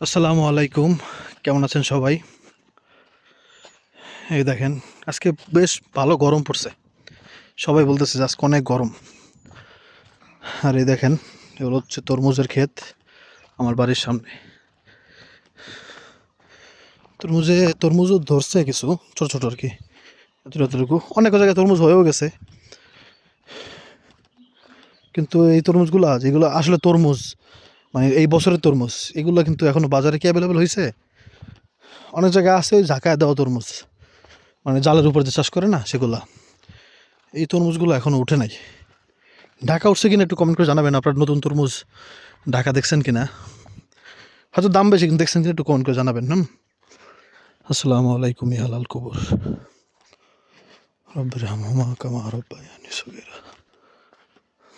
আসসালামু আলাইকুম, কেমন আছেন সবাই? এই দেখেন, আজকে বেশ ভালো গরম পড়ছে। সবাই বলতেছে যে আজকে অনেক গরম। আর এই দেখেন, এগুলো হচ্ছে তরমুজের ক্ষেত আমার বাড়ির সামনে। তরমুজও ধরছে কিছু ছোট ছোট আর কি, এতটুকু। অনেক জায়গায় তরমুজ হয়েও গেছে, কিন্তু এই তরমুজগুলো যেগুলো আসলে তরমুজ, মানে এই বছরের তরমুজ, এগুলো কিন্তু এখনো বাজারে কি অ্যাভেলেবেল হয়েছে? অনেক জায়গায় আছে ওই ঝাঁকায় দেওয়া তরমুজ, মানে জালের উপর যে চাষ করে না সেগুলা। এই তরমুজগুলো এখনো উঠে নাই। ঢাকা উঠছে কিনা একটু কমেন্ট করে জানাবেন। আপনার নতুন তরমুজ ঢাকা দেখছেন কিনা? হয়তো দাম বেশি, কিন্তু দেখছেন কিনা একটু কমেন্ট করে জানাবেন। আসসালামু আলাইকুম ইয়া হালাল কবুর, রব্বির হামহুমা কামা রাব্বায়ানি সগীরা।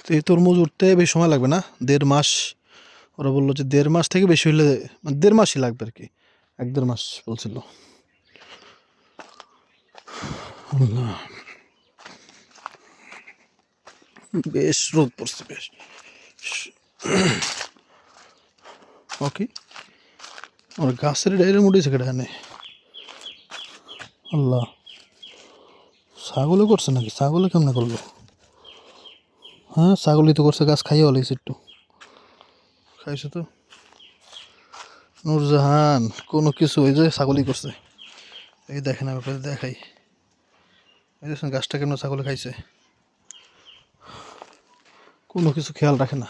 তো এই তরমুজ উঠতে বেশি সময় লাগবে না, 1.5 মাস। ওরা বললো যে 1.5 মাস থেকে বেশি হলে, মানে 1.5 মাসই লাগবে আর কি, 1-1.5 মাস বলছিল। আল্লাহ, বেশ রোদ পড়ছে বেশ। ওকে, আমার গাছের ডাইরে মুড়িয়েছে কেটে এনে। আল্লাহ, ছাগলে করছে নাকি? ছাগলে কেমনে করলো? হ্যাঁ, ছাগলই তো করছে, গাছ খাইয়ে হলেছে একটু। খাইছে তো নূরজাহান, কোনো কিছু ওই যে ছাগলই করছে। এই দেখেন, আমি আপনাদের দেখাই। এই দেখছেন গাছটা কেমন ছাগলে খাইছে? কোনো কিছু খেয়াল রাখে না,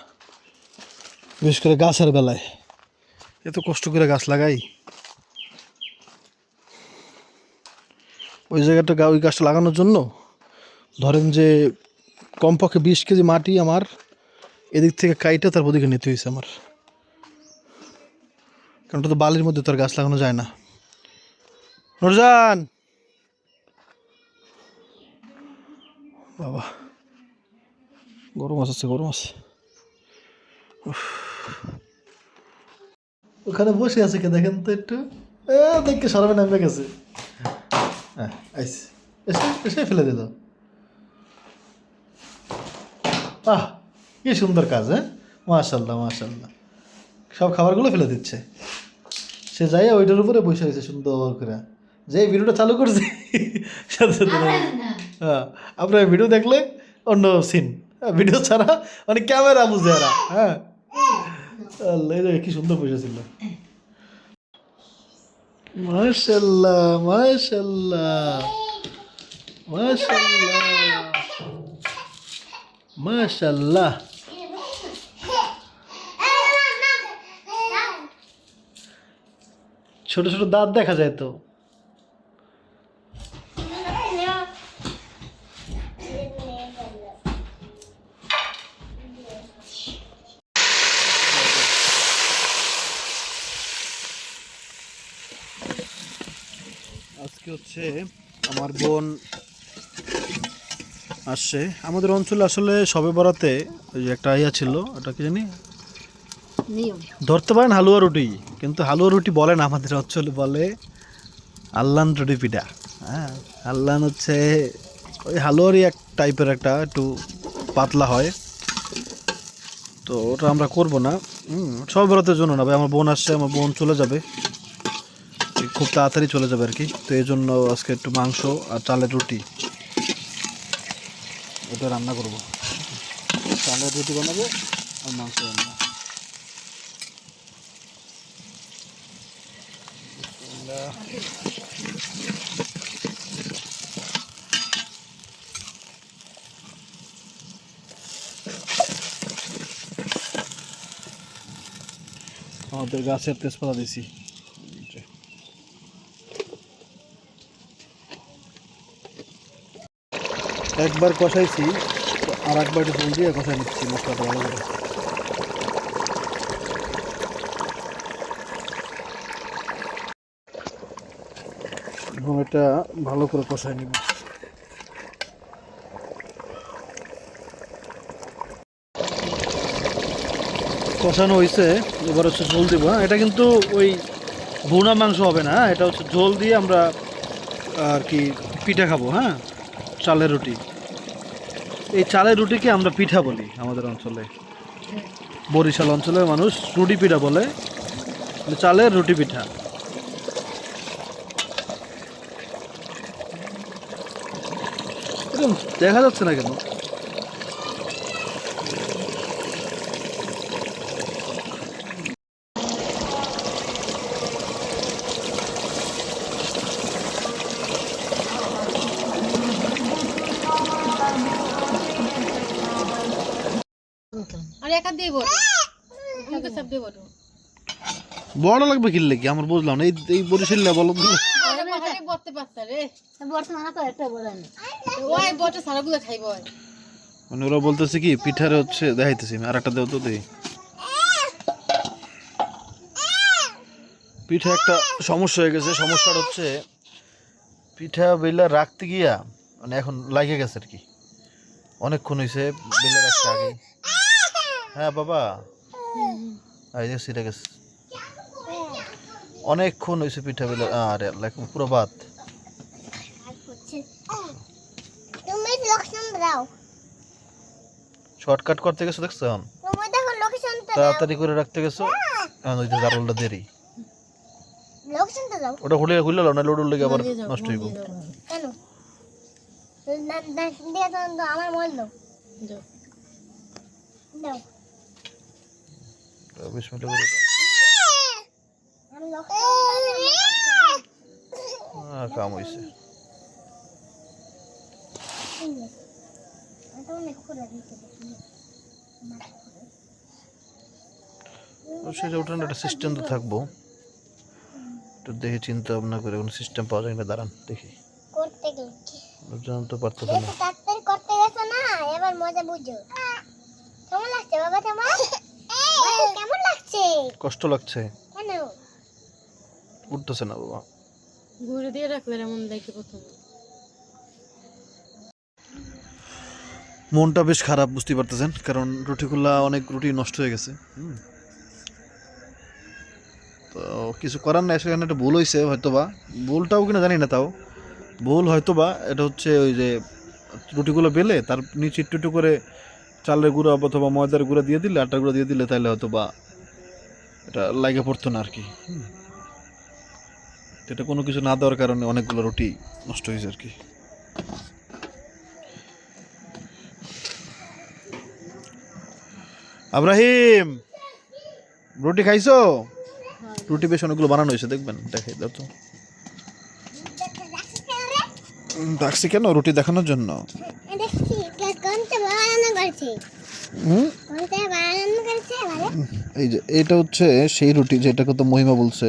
বিশেষ করে গাছের বেলায়। এত কষ্ট করে গাছ লাগাই, ওই জায়গাটা ওই গাছটা লাগানোর জন্য ধরেন যে কমপক্ষে 20 কেজি মাটি আমার এদিক থেকে কাইটা তারপর দিকে নিতে হয়েছে আমার, কারণ ওটা তো বালির মধ্যে তো আর গাছ লাগানো যায় না। নূরজাহান, বাবা গরম আছে, গরম আছে। ওখানে বসে আছে কে দেখেন তো একটু, দেখে সরাবে নামবে গেছে। হ্যাঁ, আইসে, এসে এসে ফেলে দিল। আহ, কি সুন্দর কাজ! হ্যাঁ, মাশাল্লাহ মাশাল্লাহ। সব খাবারগুলো ফেলে দিচ্ছে। সে যাই ওইটার উপরে বসে রয়েছে সুন্দর করে। যে ভিডিওটা চালু করছে সাথে সাথে হ্যাঁ, আপনার ভিডিও দেখলে অন্য সিন, ভিডিও ছাড়া মানে ক্যামেরা বুঝে এরা। হ্যাঁ, আল্লাহ, এই দেখে কি সুন্দর বসেছিল। মাশাল্লাহ মাশাল্লাহ মাশাল্লাহ মাশাল্লাহ। ছোট ছোট দাঁত দেখা যায় তো। আজকে হচ্ছে আমার বোন আসছে আমাদের অঞ্চলে। আসলে সবে বরাতে ওই যে একটা ইয়া ছিল, ওটা কি জানি ধরতে পারেন হালুয়া রুটি, কিন্তু হালুয়া রুটি বলে না আমাদের অঞ্চলে, বলে আল্লান রুটি পিঠা। হ্যাঁ, আল্লান হচ্ছে ওই হালুয়ারই এক টাইপের, একটা একটু পাতলা হয়। তো ওটা আমরা করবো না, সবে বরাতের জন্য না ভাই। আমার বোন আসছে, আমার বোন চলে যাবে, খুব তাড়াতাড়ি চলে যাবে আর কি। তো এই জন্য আজকে একটু মাংস আর চালের রুটি এটা রান্না করবো। চালের রুটি বানাবো আর মাংস রান্না। আমাদের গাছের তেজপাতা দিছি, একবার কষাইছি, আর একবার একটু জল দিয়ে কষাই নিচ্ছি মশলাটা ভালো করে। এবং এটা ভালো করে কষাই নিব। কষানো হয়েছে, এবার হচ্ছে ঝোল দেবো। হ্যাঁ, এটা কিন্তু ওই ভুনা মাংস হবে না, এটা হচ্ছে ঝোল দিয়ে আমরা আর কি পিঠা খাবো। হ্যাঁ, চালের রুটি। এই চালের রুটিকে আমরা পিঠা বলি আমাদের অঞ্চলে, বরিশাল অঞ্চলের মানুষ রুটি পিঠা বলে। চালের রুটি পিঠা। দেখা যাচ্ছে না কেন? বড় লাগবে কিনলে কি আমার বুঝলাম না। এই বরিশাল বলো তো। মানে ওরা বলতেছে কি পিঠারে হচ্ছে দেখাইতেছি আর একটা দেও তো দেই। পিঠা একটা সমস্যা হয়ে গেছে। সমস্যাটা হচ্ছে পিঠা বেলা রাখতে গিয়া মানে এখন লাগে গেছে আর কি। অনেকক্ষণ হয়েছে বেলা রাখতে আগে। হ্যাঁ বাবা এই যে সিরে গেছে। অনেকক্ষণ হয়েছে পিঠা বেলা। আরে পুরো ভাত। শর্টকাট করতে গেছো দেখছো এখন? তাড়াতাড়ি করে রাখতে গেছো এখন ওই যে জারলটা দেরি। ওটা খুলে খুলে না লোডুর লেগে আবার নষ্ট হইব। আমার মল দাও দাও 20 মিনিট করে দাও। কাম হইছে। সেটা ওঠানো একটা সিস্টেম তো থাকবো। তো দেখি চিন্তা ভাবনা করে কোনো সিস্টেম পাওয়া যায় না। দাঁড়ান দেখি করতে গেলে তো পারতো না। তাড়াতাড়ি করতে গেছো না এবার মজা বুঝো। কেমন লাগছে বাবা তোমার? কেমন লাগছে? কষ্ট লাগছে কেন? উঠতেছে না বাবা। ঘুরে দিয়ে রাখলে এমন দেখে প্রথম মনটা বেশ খারাপ বুঝতে পারতেছেন, কারণ রুটিগুলা অনেক রুটি নষ্ট হয়ে গেছে। তো কিছু করার নাই, সেখানে একটা ভুল হয়েছে হয়তোবা। ভুলটাও কিনা জানি না, তাও ভুল হয়তোবা। এটা হচ্ছে ওই যে রুটিগুলো বেলে তার নিচে একটু একটু করে চালের গুঁড়া অথবা ময়দার গুঁড়া দিয়ে দিলে, আটার গুঁড়া দিয়ে দিলে তাহলে হয়তোবা এটা লাগে পড়তো না আর কি। এটা কোনো কিছু না দেওয়ার কারণে অনেকগুলো রুটি নষ্ট হয়েছে আর কি। আব্রাহিম রুটি খাইছো? রুটি বেশ অনেকগুলো বানানো হয়েছে, দেখবেন দেখাই দাও তো। ডাকছি কেন? রুটি দেখানোর জন্য। এই যে এটা হচ্ছে সেই রুটি যেটাকে তো মহিমা বলছে।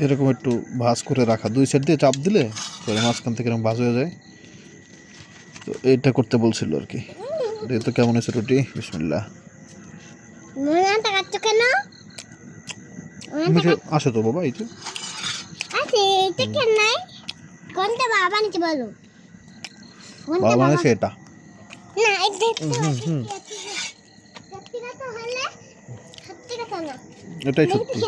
এরকম একটু ভাঁজ করে রাখা, দুই সাইড দিয়ে চাপ দিলে পরে মাঝখান থেকে এরকম ভাঁজ হয়ে যায়। তো এইটা করতে বলছিল আর কি। দেখি তো কেমন হয়েছে রুটি। বিসমিল্লাহ। আসো তো বাবা, এই যে বাবা বানাইছে এটা। এটাই সত্যি।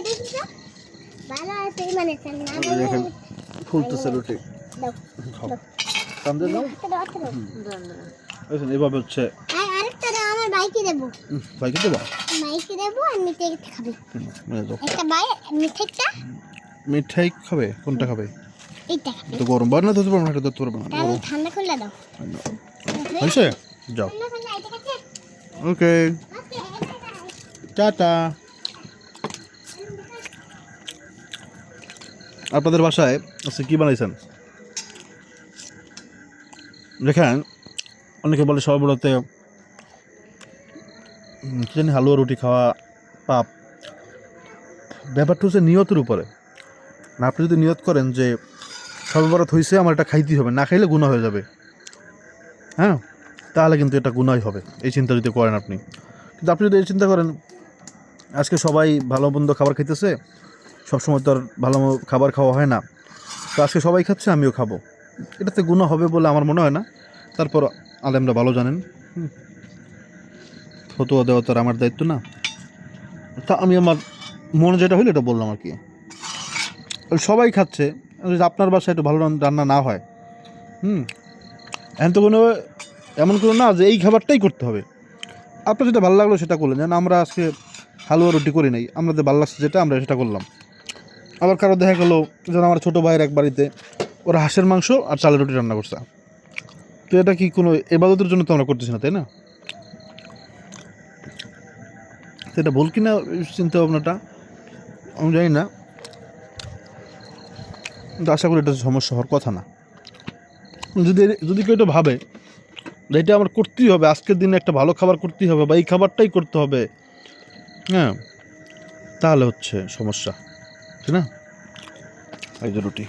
ফুলতেছে রুটি। এভাবে হচ্ছে। বাইকে দেবো, মিঠাই খাবে। কোনটা খাবে? তো গরম বার না ধরতে পারবো না, এটা ধরতে পারবো না। ঠান্ডা খুলে দাও। হয়েছে, যাও। ওকে টাটা। আপনাদের বাসায় আচ্ছা কি বানাইছেন দেখেন? অনেকে বলে সবাই বলতে কি জানি হালুয়া রুটি খাওয়া পাপ। ব্যাপারটা হচ্ছে নিয়তের উপরে। না, আপনি যদি নিয়ত করেন যে সবে বরাত হয়েছে আমার এটা খাইতেই হবে, না খাইলে গুনাহ হয়ে যাবে, হ্যাঁ, তাহলে কিন্তু এটা গুনাহই হবে। এই চিন্তা যদি করেন আপনি। কিন্তু আপনি যদি এই চিন্তা করেন আজকে সবাই ভালো মন্দ খাবার খাইতেছে, সবসময় তো আর ভালো খাবার খাওয়া হয় না, তো আজকে সবাই খাচ্ছে আমিও খাবো, এটাতে গুনাহ হবে বলে আমার মনে হয় না। তারপর আলেমরা ভালো জানেন, ফতোয়া দেওয়া তো আর আমার দায়িত্ব না। তা আমি আমার মনে যেটা হইলো এটা বললাম আর কি। সবাই খাচ্ছে, যদি আপনার বাসায় একটু ভালো রান্না না হয়, এখন তো কোনো এমন কোনো না যে এই খাবারটাই করতে হবে। আপনার যেটা ভালো লাগলো সেটা করলেন। যেন আমরা আজকে হালুয়া রুটি করি নাই, আমাদের ভালো লাগছে যেটা আমরা সেটা করলাম। আবার কারো দেখা গেলো যেন আমার ছোটো ভাইয়ের এক বাড়িতে ওরা হাঁসের মাংস আর চালের রুটি রান্না করছে। তো এটা কি কোনো ইবাদতের জন্য তো আমরা করতেছি না, তাই না? এটা ভুল কিনা চিন্তা ভাবনাটা আমি জানি না, কিন্তু আশা করি এটা সমস্যা হওয়ার কথা না। যদি যদি কেউ এটা ভাবে যে এটা আমার করতেই হবে, আজকের দিনে একটা ভালো খাবার করতেই হবে বা এই খাবারটাই করতে হবে, হ্যাঁ, তাহলে হচ্ছে সমস্যা, ঠিক না? এই যে রুটি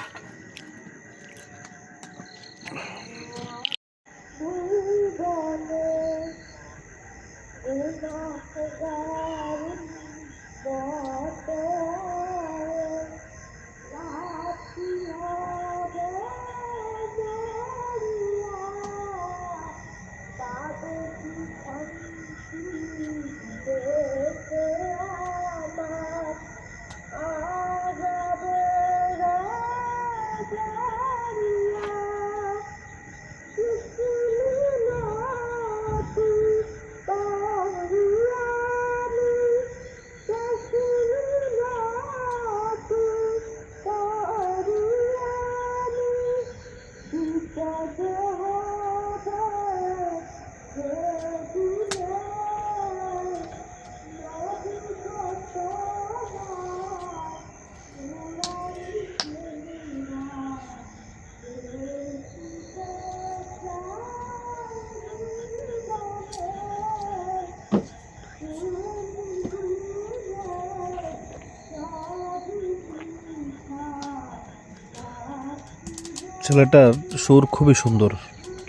ছেলেটার সুর খুবই সুন্দর,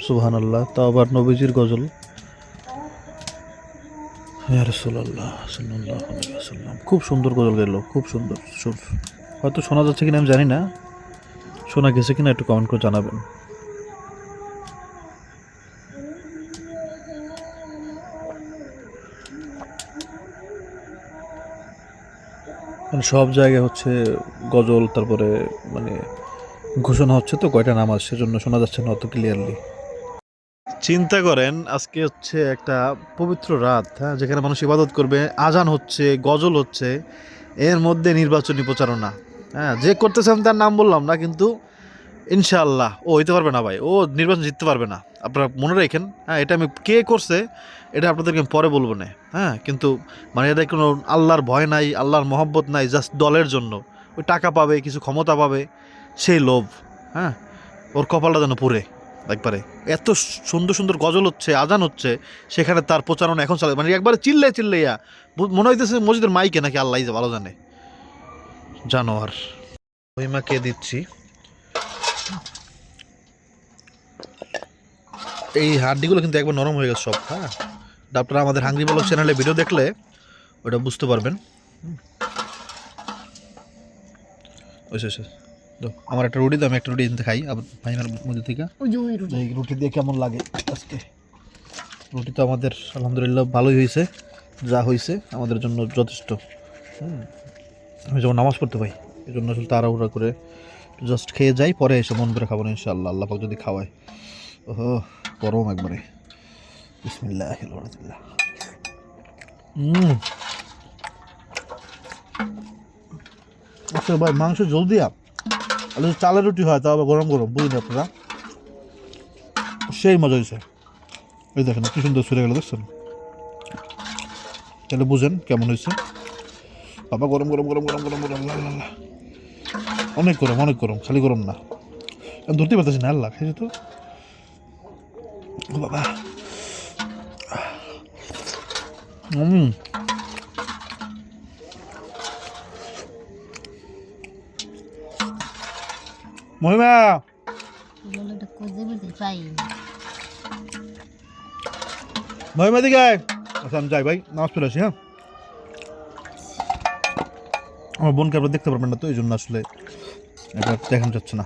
সুবহানাল্লাহ। তা আবার নবীজির গজল, ইয়া রাসূলুল্লাহ সাল্লাল্লাহু আলাইহি ওয়াসাল্লাম, খুব সুন্দর গজল গেল, খুব সুন্দর সুর। হয়তো শোনা যাচ্ছে কিনা আমি জানি না, শোনা গেছে কিনা একটু কমেন্ট করে জানাবেন। মানে সব জায়গায় হচ্ছে গজল, তারপরে মানে ঘোষণা হচ্ছে তো কয়টা নামাজ, সেজন্য শোনা যাচ্ছে না অত ক্লিয়ারলি। চিন্তা করেন আজকে হচ্ছে একটা পবিত্র রাত, হ্যাঁ, যেখানে মানুষ ইবাদত করবে, আজান হচ্ছে, গজল হচ্ছে, এর মধ্যে নির্বাচনী প্রচারণা। হ্যাঁ, যে করতেছেন তার নাম বললাম না, কিন্তু ইনশাআল্লাহ ও হইতে পারবে না ভাই, ও নির্বাচন জিততে পারবে না, আপনারা মনে রাখেন। হ্যাঁ, এটা আমি কে করছে এটা আপনাদেরকে আমি পরে বলবো না। হ্যাঁ, কিন্তু মানে এটা কোনো আল্লাহর ভয় নাই, আল্লাহর মহব্বত নাই, জাস্ট দলের জন্য ওই টাকা পাবে, কিছু ক্ষমতা পাবে, সেই লোভ। হ্যাঁ, ওর কপালটা যেন পুড়ে একবারে। এত সুন্দর সুন্দর গজল হচ্ছে, আজান হচ্ছে, সেখানে তার প্রচারণা এখন চলে, মানে একবারে চিল্লাইয়া মনে হইতেছে মসজিদের মাইকে নাকি, আল্লাহ ভালো জানে। জানোয়ার মহিমাকে দিচ্ছি। এই হাড্ডিগুলো কিন্তু একবার নরম হয়ে গেছে সব। হ্যাঁ, আপনারা আমাদের হাঙ্গরি ব্লগ চ্যানেলে ভিডিও দেখলে ওটা বুঝতে পারবেন। তো আমার একটা রুটি, তো আমি একটা রুটি কিনতে খাই আবার ভাইমার মধ্যে থেকে। এই রুটি দিয়ে কেমন লাগে আজকে? রুটি তো আমাদের আলহামদুলিল্লাহ ভালোই হয়েছে, যা হয়েছে আমাদের জন্য যথেষ্ট। আমি যখন নামাজ পড়তে পাই এই জন্য আসলে তাড়াহুড়া করে জাস্ট খেয়ে যাই, পরে এসে মন করে খাবো না ইনশাআল্লাহ, আল্লাহ পাক যদি খাওয়ায়। ওহো, গরম একবারে। বিসমিল্লাহ। আচ্ছা ভাই, মাংস জল দিয়া আর চালের রুটি হয়, তাও আবার গরম গরম, বুঝলেন আপনারা, সেই মজা হয়েছে। এই দেখেন কি সুন্দর ছুড়ে গেল, দেখছেন? তাহলে বুঝেন কেমন হয়েছে। বাবা গরম গরম গরম গরম গরম গরম, আল্লাহ, অনেক গরম, অনেক গরম, খালি গরম না, আমি ধরতে পারতেছি না। আল্লাহ, খেয়েছি তো বাবা। মহিমা মহিমা দিকে আচ্ছা আমি যাই ভাই, নামাজ পড়ে আসি। হ্যাঁ, আমার বোনকে আপনারা দেখতে পারবেন না, তো এই জন্য আসলে এটা দেখানো যাচ্ছে না।